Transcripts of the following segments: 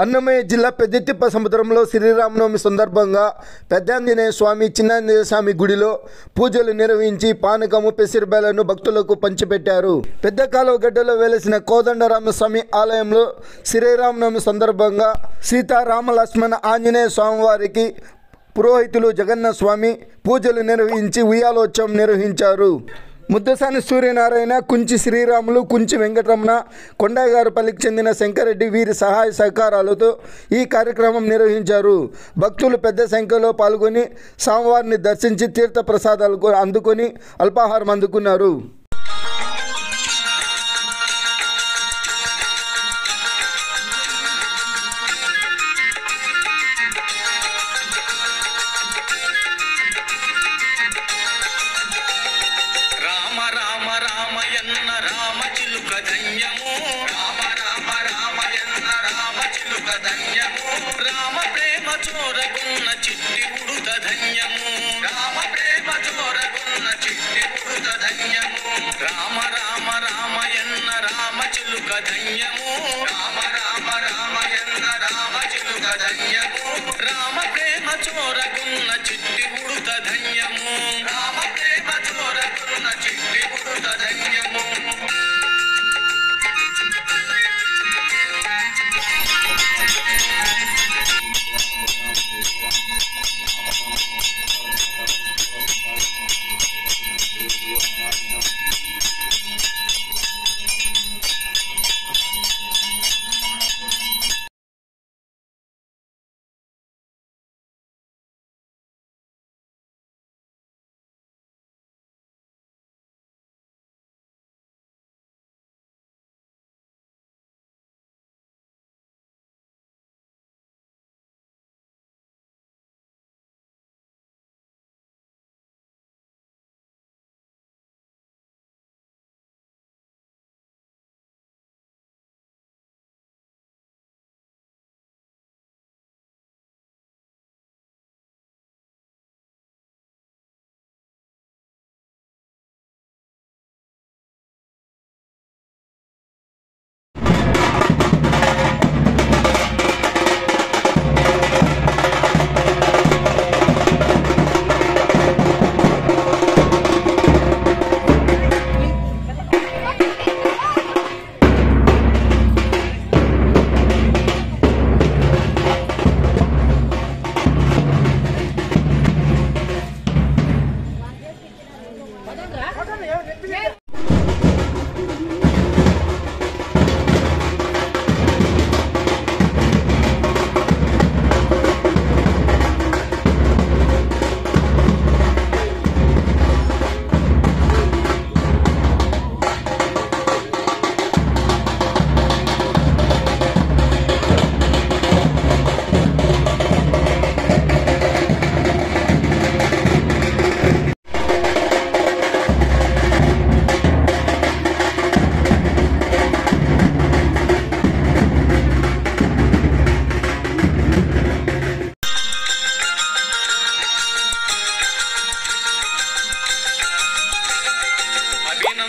అన్నమయ్య జిల్లా పెద్దతిప్ప సముద్రంలో శ్రీరామనవమి సందర్భంగా పెద్దాంజనేయ స్వామి చిన్నాంజనేయ స్వామి గుడిలో పూజలు నిర్వహించి పానకము పెసిరిబేలను భక్తులకు పంచిపెట్టారు. పెద్ద కాలువ గడ్డలో వెలసిన కోదండరామస్వామి ఆలయంలో శ్రీరామనవమి సందర్భంగా సీతారామ లక్ష్మణ ఆంజనేయ స్వామివారికి పురోహితులు జగన్నాథ స్వామి పూజలు నిర్వహించి ఉయ్యాలోత్సవం నిర్వహించారు. ముద్దసాని సూర్యనారాయణ, కుంచి శ్రీరాములు, కుంచి వెంకటరమణ, కొండగారుపల్లికి చెందిన శంకరెడ్డి వీరి సహాయ సహకారాలతో ఈ కార్యక్రమం నిర్వహించారు. భక్తులు పెద్ద సంఖ్యలో పాల్గొని స్వామివారిని దర్శించి తీర్థ ప్రసాదాలు అందుకొని అల్పాహారం అందుకున్నారు. రామ ప్రేమ చోరగున్న చిట్టి ఉడుత ధన్యము, రామ ప్రేమ చోరగున్న చిట్టి ఉడుత ధన్యము, రామ రామ రామయన్న రామ చిలుక ధన్యము, రామ రామ రామయన్న రామ చిలుక ధన్యము, రామ ప్రేమ చోరగున్న చిట్టి ఉడుత ధన్యము, రామ ప్రేమ చోరగున్న చిట్టి ఉడుత ధన్యము.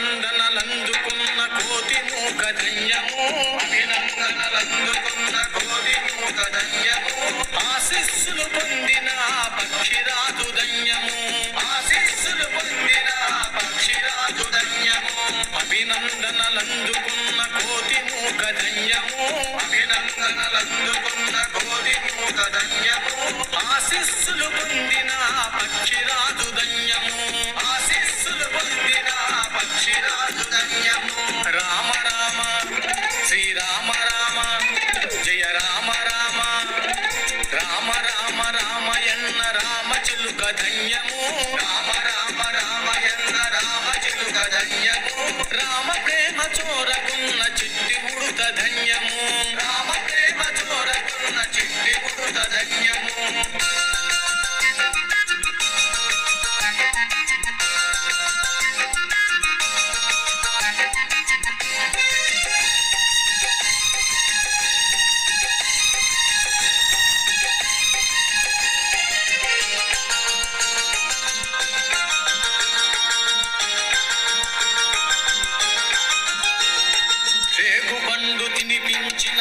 అభినందనలందుకున్న కోటి మూక ధన్యము, అభినందనలందుకున్న కోటి మూక ధన్యము, ఆశీస్సులు పొందిన పక్షిరాజు ధన్యము, ఆశీస్సులు పొందిన పక్షిరాజు ధన్యము, అభినందనలందుకున్న కోటి మూక ధన్యము, అభినందనలందుకున్న కోటి మూక ధన్యము, ఆశీస్సులు పొందిన పక్షిరాజు ధన్యము, ఆశీస్సులు పొందిన పక్షిరాజు ధన్యము. రామ రామ శ్రీరామ రామ జయ రామ రామ, రామ రామ రామయన్న రామ చిలుక ధన్యము, రామ రామ రామయన్న రామ చిలుక ధన్యము, రామ ప్రేమ చోరగున్న చిట్టి ఉడుత ధన్యము, రామ ప్రేమ చోరగున్న చిట్టి ఉడుత ధన్యము.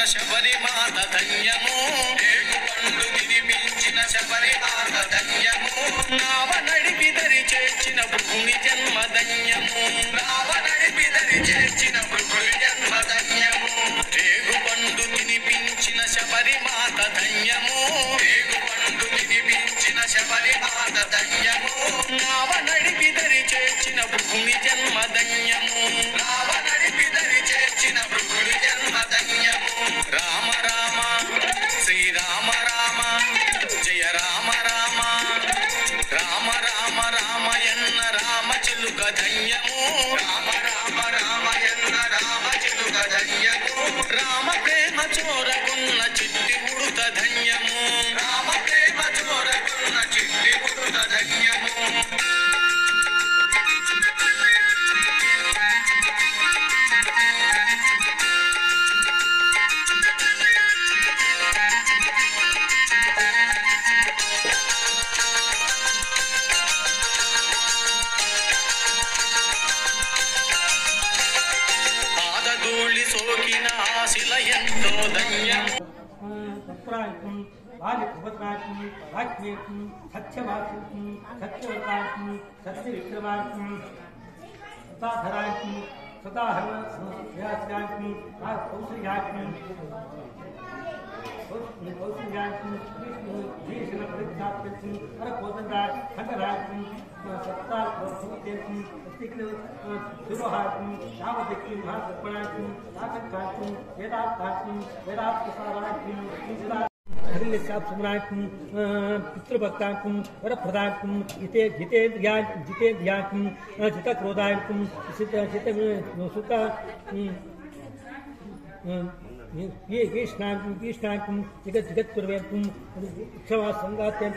శబరిమాత ధన్యము రేగు పండు తినిపించిన శబరిమాత ధన్యము నావ నడిపి దరి చేర్చిన భూమి జన్మ ధన్యము నావ నడిపి దరి చేర్చిన భూమి జన్మ ధన్యము రేగు పండు తినిపించిన శబరిమాత ధన్యము రేగు పండు తినిపించిన శబరిమాత ధన్యము నావ నడిపి దరి చేర్చిన భూమి జన్మ ధన్యము నావ నడిపి దరి చేర్చిన భూమి జన్మ ధన్యము రామ రామ శ్రీరామ రామ జయ రామ రామ రామ రామ రామయన్న రామ చిలుక ధన్యము రామ రామ రామయన్న రామ చిలుక ధన్యము రామ ప్రేమ చోరకున్న చిట్టి ఉడుత ధన్యము రామ ప్రేమ చోరకున్న చిట్టి ఉడుత ధన్యము ఎంతో ధన్యము సత్యవాక్యం సత్యవతాం సత్యవిక్రమాం సతాధరాం సతాహరణ కౌశల్యాం కౌశల్యాం భీషణ పరీక్షాప్యం పరకోదండా ఖండరాజ్యం సత్తాత్మం సురహాత్మం రామదక్యం మహాసర్పణాత్మం రాకక్షాత్మం వేదార్థాత్మం వేదార్థసారాత్మం హరిశాప్సమ్రాట్ం పితృభక్తాత్మం వరప్రదాత్మం జితేంద్రియాత్మం జితక్రోధాత్మం సుత కృష్ణాత్మం జగత్పురవేత్మం క్షమా సంగాత్యం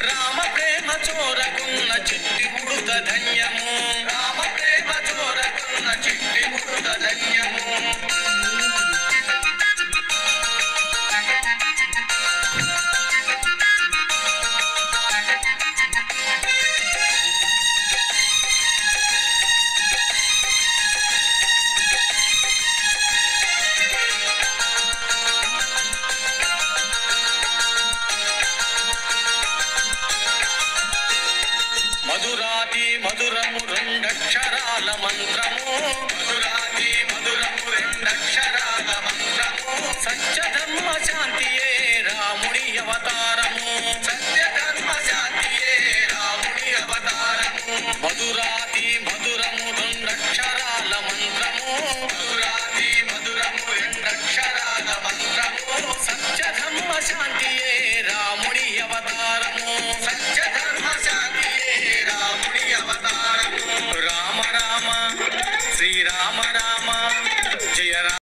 రామ ప్రేమ చోరకున్న చిట్టి ఉడుత ధన్యము మధురాతి మధురము రెండక్షరాల మంత్రము మధురాతి మధురము రెండక్షరాల మంత్రము సత్యధర్మ శాంతియే రాముడి అవతారము సత్యధర్మ శాంతియే రాముడి అవతారము మధురాతి మధురము రెండక్షరాల మంత్రము మధురాతి మధురము రెండక్షరాల మంత్రము సత్యధర్మ శాంతియే రాముడి అవతారము సత్యధర్మ శాంతియే రాముడి అవతారము రామ రామ శ్రీరామ రామ జయ రామ